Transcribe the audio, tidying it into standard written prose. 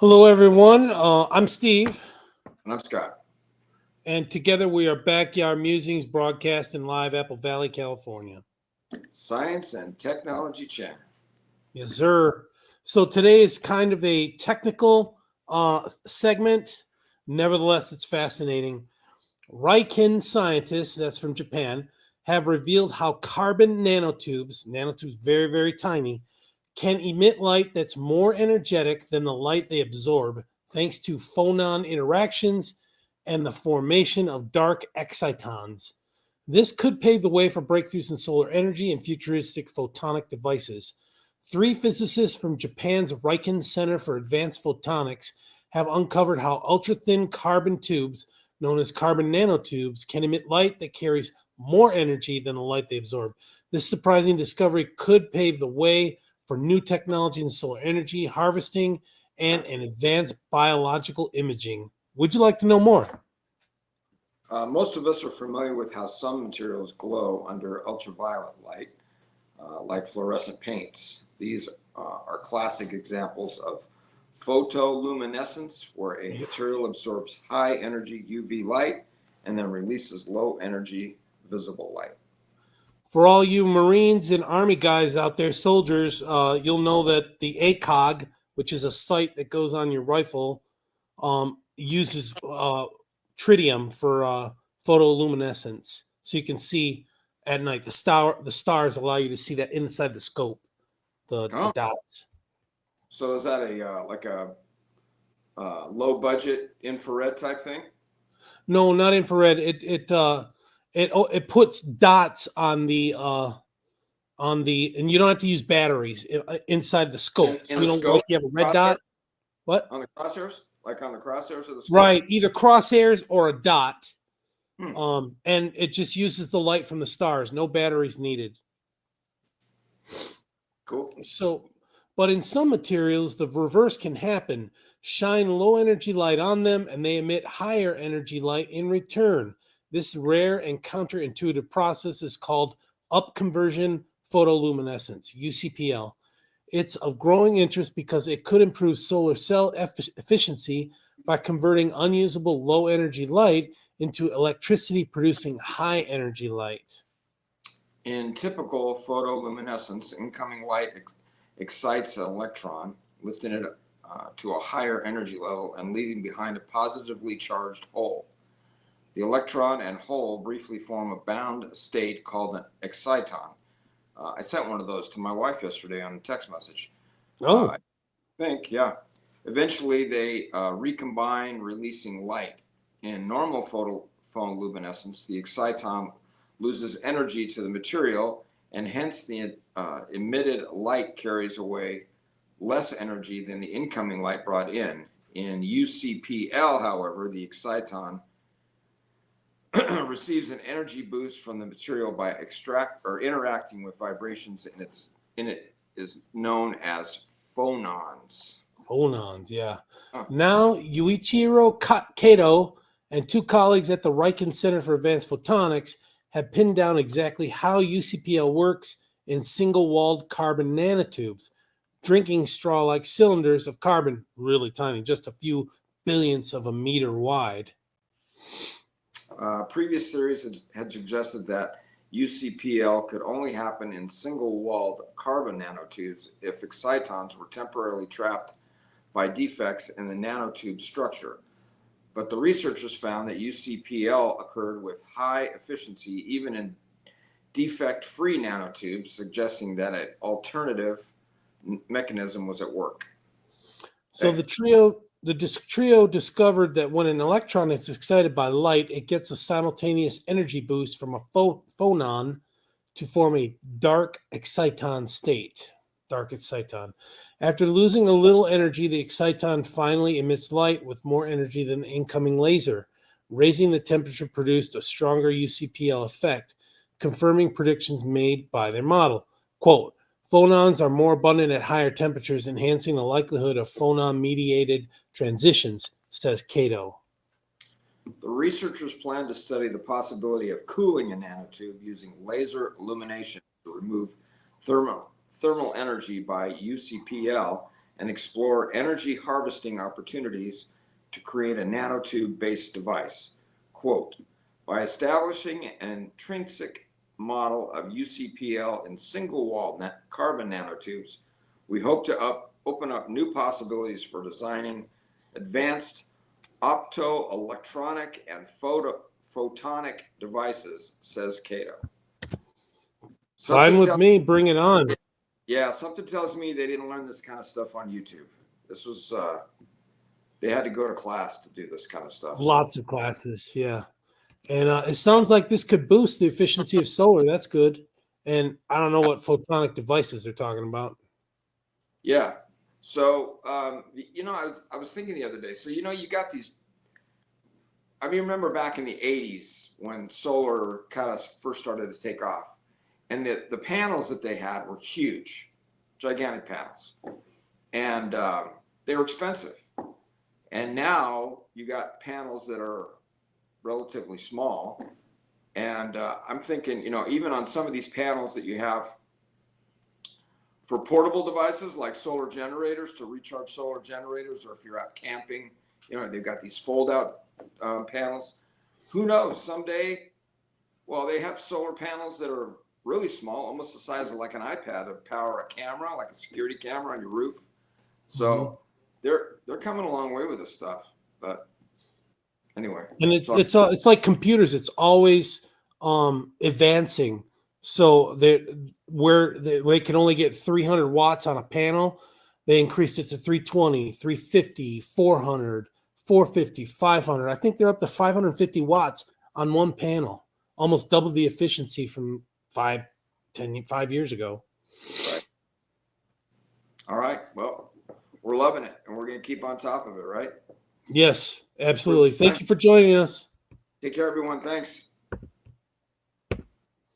Hello, everyone. I'm Steve, And I'm Scott. and together we are Backyard Musings broadcasting live Apple Valley, California. Science and Technology Channel. Yes, sir. So today is kind of a technical segment. Nevertheless, it's fascinating. RIKEN scientists, that's from Japan, have revealed how carbon nanotubes very, very tiny, can emit light that's more energetic than the light they absorb, thanks to phonon interactions and the formation of dark excitons. This could pave the way for breakthroughs in solar energy and futuristic photonic devices. Three physicists from Japan's RIKEN Center for Advanced Photonics have uncovered how ultra thin carbon tubes, known as carbon nanotubes, can emit light that carries more energy than the light they absorb. This surprising discovery could pave the way for new technology in solar energy harvesting and an advanced biological imaging. Would you like to know more? Most of us are familiar with how some materials glow under ultraviolet light, like fluorescent paints. These are classic examples of photoluminescence, where a material absorbs high energy UV light and then releases low energy visible light. For all you Marines and Army guys out there, soldiers, you'll know that the ACOG, which is a sight that goes on your rifle, uses tritium for photoluminescence, so you can see at night. The stars allow you to see that inside the scope, the dots. So is that a low budget infrared type thing? No, not infrared. It puts dots on the, and you don't have to use batteries inside the scope. So In you the don't scope? like you have a red dot. What? On the crosshairs? Like on the crosshairs of the scope? Right, either crosshairs or a dot. Hmm. And it just uses the light from the stars. No batteries needed. Cool. So, but in some materials, the reverse can happen. Shine low energy light on them, and they emit higher energy light in return. This rare and counterintuitive process is called upconversion photoluminescence, UCPL. It's of growing interest because it could improve solar cell efficiency by converting unusable low energy light into electricity producing high energy light. In typical photoluminescence, incoming light excites an electron, lifting it to a higher energy level and leaving behind a positively charged hole. The electron and hole briefly form a bound state called an exciton. I sent one of those to my wife yesterday on a text message. Oh, I think, yeah. Eventually, they recombine, releasing light. In normal photoluminescence, the exciton loses energy to the material, and hence the emitted light carries away less energy than the incoming light brought in. In UCPL, however, the exciton receives an energy boost from the material by interacting with vibrations in it is known as phonons. phonons, yeah. Huh. Now, Yuichiro Kato and two colleagues at the RIKEN Center for Advanced Photonics have pinned down exactly how UCPL works in single-walled carbon nanotubes, drinking straw-like cylinders of carbon, really tiny, just a few billionths of a meter wide. Previous theories had suggested that UCPL could only happen in single-walled carbon nanotubes if excitons were temporarily trapped by defects in the nanotube structure. But the researchers found that UCPL occurred with high efficiency even in defect-free nanotubes, suggesting that an alternative mechanism was at work. So the trio discovered that when an electron is excited by light, it gets a simultaneous energy boost from a phonon to form a dark exciton state. Dark exciton. After losing a little energy, the exciton finally emits light with more energy than the incoming laser. Raising the temperature produced a stronger UCPL effect, confirming predictions made by their model. Quote, phonons are more abundant at higher temperatures, enhancing the likelihood of phonon-mediated transitions, says Kato. The researchers plan to study the possibility of cooling a nanotube using laser illumination to remove thermal energy by UCPL and explore energy harvesting opportunities to create a nanotube-based device. Quote, by establishing an intrinsic model of UCPL in single-wall carbon nanotubes, we hope to open up new possibilities for designing advanced optoelectronic and photonic devices, says Cato. Fine with me. Bring it on. Yeah, something tells me they didn't learn this kind of stuff on YouTube. This was, they had to go to class to do this kind of stuff. Lots of classes, yeah. And it sounds like this could boost the efficiency of solar. That's good. And I don't know what photonic devices they're talking about. Yeah. So, I was thinking the other day, so, you got these, I mean, remember back in the 80s when solar kind of first started to take off, and the panels that they had were huge, gigantic panels, and they were expensive. And now you got panels that are relatively small. And I'm thinking, even on some of these panels that you have for portable devices like solar generators to recharge solar generators, or if you're out camping, they've got these fold out panels. Who knows, someday, well, they have solar panels that are really small, almost the size of like an iPad, to power a camera, like a security camera on your roof. So they're coming a long way with this stuff. But anyway, and it's like computers. It's always advancing. So where they can only get 300 watts on a panel, they increased it to 320, 350, 400, 450, 500. I think they're up to 550 watts on one panel, almost double the efficiency from 5 years ago. Right. All right. Well, we're loving it, and we're going to keep on top of it, right? Yes, absolutely. Thank you for joining us. Take care, everyone. Thanks.